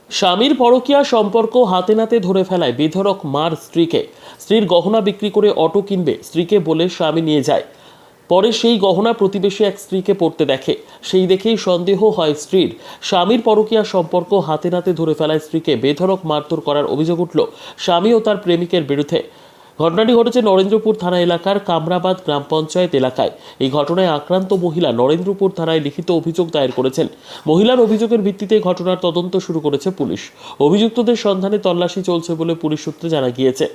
স্বামীর পরকীয়া সম্পর্ক হাতে নাতে ধরে ফেলায় বেধড়ক মার স্ত্রীকে। স্ত্রীর গহনা বিক্রি করে অটো কিনবে স্ত্রীকে বলে স্বামী নিয়ে যায়। পরে সেই গহনা প্রতিবেশী এক স্ত্রীকে পড়তে দেখে, সেই দেখেই সন্দেহ হয় স্ত্রীর। স্বামীর পরকীয়া সম্পর্ক হাতে নাতে ধরে ফেলায় স্ত্রীকে বেধড়ক মারধর করার অভিযোগ উঠল স্বামী ও তার প্রেমিকের বিরুদ্ধে। ঘটনাটি ঘটেছে নরেন্দ্রপুর থানা এলাকার কামরাবাদ গ্রাম পঞ্চায়েত এলাকায়। এই ঘটনায় আক্রান্ত মহিলা নরেন্দ্রপুর থানায় লিখিত অভিযোগ দায়ের করেছেন। মহিলার অভিযোগের ভিত্তিতে ঘটনার তদন্ত শুরু করেছে পুলিশ। অভিযুক্তদের সন্ধানে তল্লাশি চলছে বলে পুলিশ সূত্রে জানা গিয়েছে।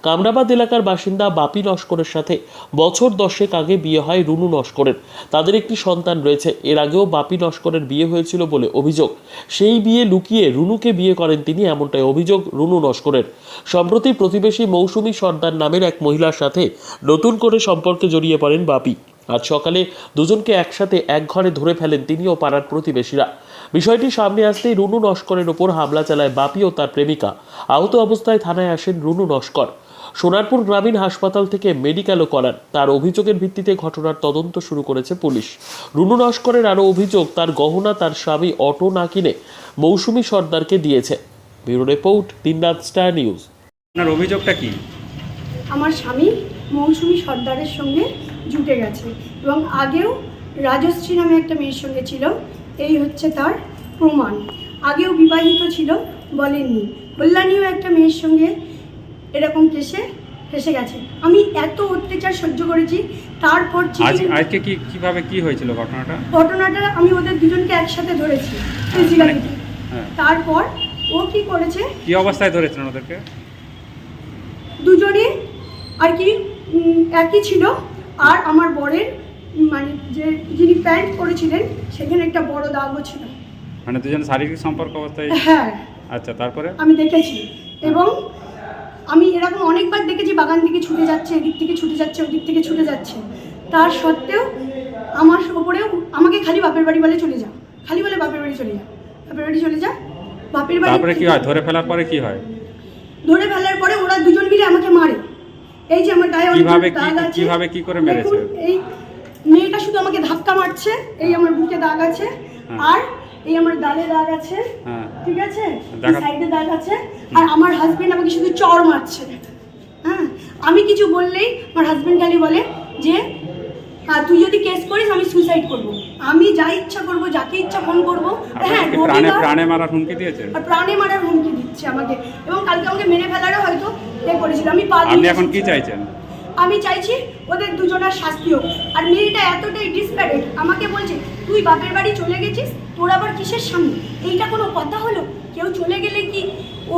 কামরাবাদ এলাকার বাসিন্দা বাপি নস্করের সাথে বছর 10 আগে বিয়ে হয় রুনু নস্করের। তাদের একটি সন্তান রয়েছে। এর আগেও বাপি নস্করের বিয়ে হয়েছিল বলে অভিযোগ। সেই বিয়ে লুকিয়ে রুনুকে বিয়ে করেন তিনি, এমনটাই অভিযোগ রুনু নস্করের। সম্প্রতি প্রতিবেশী মৌসুমী সর্দার নামের এক মহিলার সাথে নতুন করে সম্পর্কে জড়িয়ে পড়েন বাপি। আজ সকালে দুজনকে একসাথে এক ঘরে ধরে ফেলেন তিনি ও পাড়ার প্রতিবেশীরা। বিষয়টি সামনে আসতেই রুনু নস্করের ওপর হামলা চালায় বাপি ও তার প্রেমিকা। আহত অবস্থায় থানায় আসেন রুনু নস্কর। সোনারপুর গ্রামীণ হাসপাতাল থেকে মেডিকেলও করান। তার অভিযোগের ভিত্তিতে ঘটনার তদন্ত শুরু করেছে পুলিশ। রুনু নস্করের আরও অভিযোগ, তার গহনা তার স্বামী অটো না কিনে মৌসুমী সর্দারকে দিয়েছে। ব্যুরো রিপোর্ট, দিনরাত স্টার নিউজ। আপনার অভিযোগটা কি? আমার স্বামী মৌসুমী সর্দারের সঙ্গে জুটে গেছে এবং আগেও রাজশ্রী নামে একটা মেয়ের সঙ্গে ছিল। এই হচ্ছে তার প্রমাণ। আগেও বিবাহিত ছিল, বলেননি। কল্যাণীও একটা মেয়ের সঙ্গে এরকম কেসে ফেসে গেছে। আমি এত অত্যাচার সহ্য করেছি। তারপর আজকে কিভাবে কি হয়েছিল ঘটনাটা আমি ওদের দুজনকে একসাথে ধরেছি ফিজিক্যালিটি। তারপর ও কি করেছে, কি অবস্থায় ধরেছেন ওদেরকে? দুজনে আর কি একই ছিল। আর আমার বরের মানে যিনি প্যান্ট পরেছিলেন সেখানে একটা বড় দাগও ছিল। মানে দুজন শারীরিক সম্পর্ক অবস্থায়? হ্যাঁ। আচ্ছা, তারপরে? আমি দেখেছি এবং আমি এরকম অনেকবার দেখেছি, বাগান থেকে ছুটে যাচ্ছে, এদিক থেকে ছুটে যাচ্ছে, ওদিক থেকে ছুটে যাচ্ছে। তার সত্ত্বেও আমার ওপরেও আমাকে খালি বাপের বাড়ি বলে চলে যা, খালি বলে বাপের বাড়ি চলে যা, বাপের বাড়ি চলে যা, বাপের বাড়ি। তারপরে কি হয়? ধরে ফেলার পরে কি হয়? ধরে ফেলার পরে ওরা দুজন মিলে আমাকে মারে। এই যে আমার গায়ে কিভাবে কি করে মেরেছে? এই মেয়েটা শুধু আমাকে ধাক্কা মারছে, এই আমার বুকে দাগ আছে, আর এই আমার গালে দাগ আছে, ঠিক আছে, সাইডে দাগ আছে, আর আমার হাজবেন্ড আমাকে শুধু চড় মারছে। হ্যাঁ, আমি কিছু বললেই আমার হাজবেন্ড খালি বলে যে তুই যদি কেস করিস আমি সুইসাইড করব, আমি যা ইচ্ছা করব, যাকে ইচ্ছা ফোন করবো। হ্যাঁ, প্রাণে মারার হুমকি দিয়েছে। আর প্রাণে মারার হুমকি দিচ্ছে আমাকে, এবং কালকে আমাকে মেরে ফেলারও হয়তো করেছিল। আমি আপনি এখন কি চাইছেন? আমি চাইছি ওদের দুজনের শাস্তি হোক। আর মেয়েটা এতটাই ডিসপ্যারেট, আমাকে বলছে তুই বাপের বাড়ি চলে গেছিস, তোর আবার কিসের স্বামী? এইটা কোনো কথা হলো? কেউ চলে গেলে কি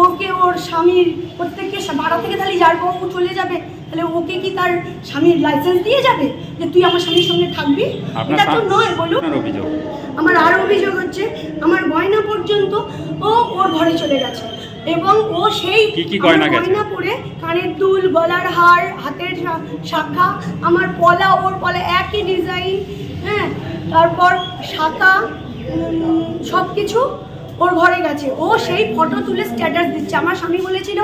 ওকে ওর স্বামীর প্রত্যেককে ভাড়া থেকে তাহলে যার বউ চলে যাবে, তাহলে ওকে কি তার স্বামীর লাইসেন্স দিয়ে যাবে যে তুই আমার স্বামীর সঙ্গে থাকবি? এটা তো নয়, বলুন। আমার আর অভিযোগ হচ্ছে আমার গয়না পর্যন্ত ও ওর ঘরে চলে গেছে, এবং ও সেই গয়না পরে কানের দুল, গলার হার, হাতের শাখা, আমার পলা, ওর পলা একই ডিজাইন, হ্যাঁ, তারপর শাখা, সব কিছু ওর ঘরে গেছে। ও সেই ফটো তুলে স্ট্যাটাস দিচ্ছে। আমার স্বামী বলেছিল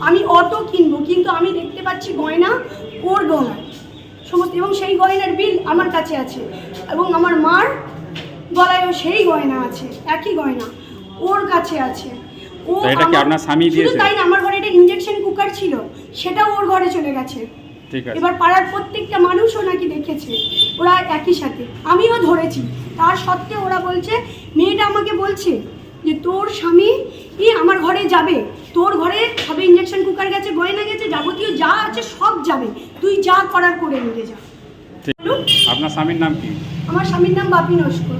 আমি অটো কিনবো, কিন্তু আমি দেখতে পাচ্ছি গয়না ওর গলায় সমস্ত, এবং সেই গয়নার বিল আমার কাছে আছে, এবং আমার মার গলায়ও সেই গয়না আছে, একই গয়না ওর কাছে আছে। ও এটা কি আপনার স্বামী দিয়েছে? তাই না, আমার ঘরে একটা ইনজেকশন কুকার ছিল, সেটাও ওর ঘরে চলে গেছে। এবার পাড়ার প্রত্যেকটা মানুষও নাকি দেখেছে, ওরা একই সাথে, আমিও ধরেছি। তার সত্ত্বেও ওরা বলছে, মেয়েটা আমাকে বলছে যে তোর স্বামী আমার ঘরে যাবে, তোর ঘরে সবে ইনজেকশন কুকার গেছে, গয়না গেছে, যাবতীয় যা আছে সব যাবে, তুই যা করার করে নিয়ে যা। আপনার স্বামীর নাম কি? আমার স্বামীর নাম বাপি নস্কর।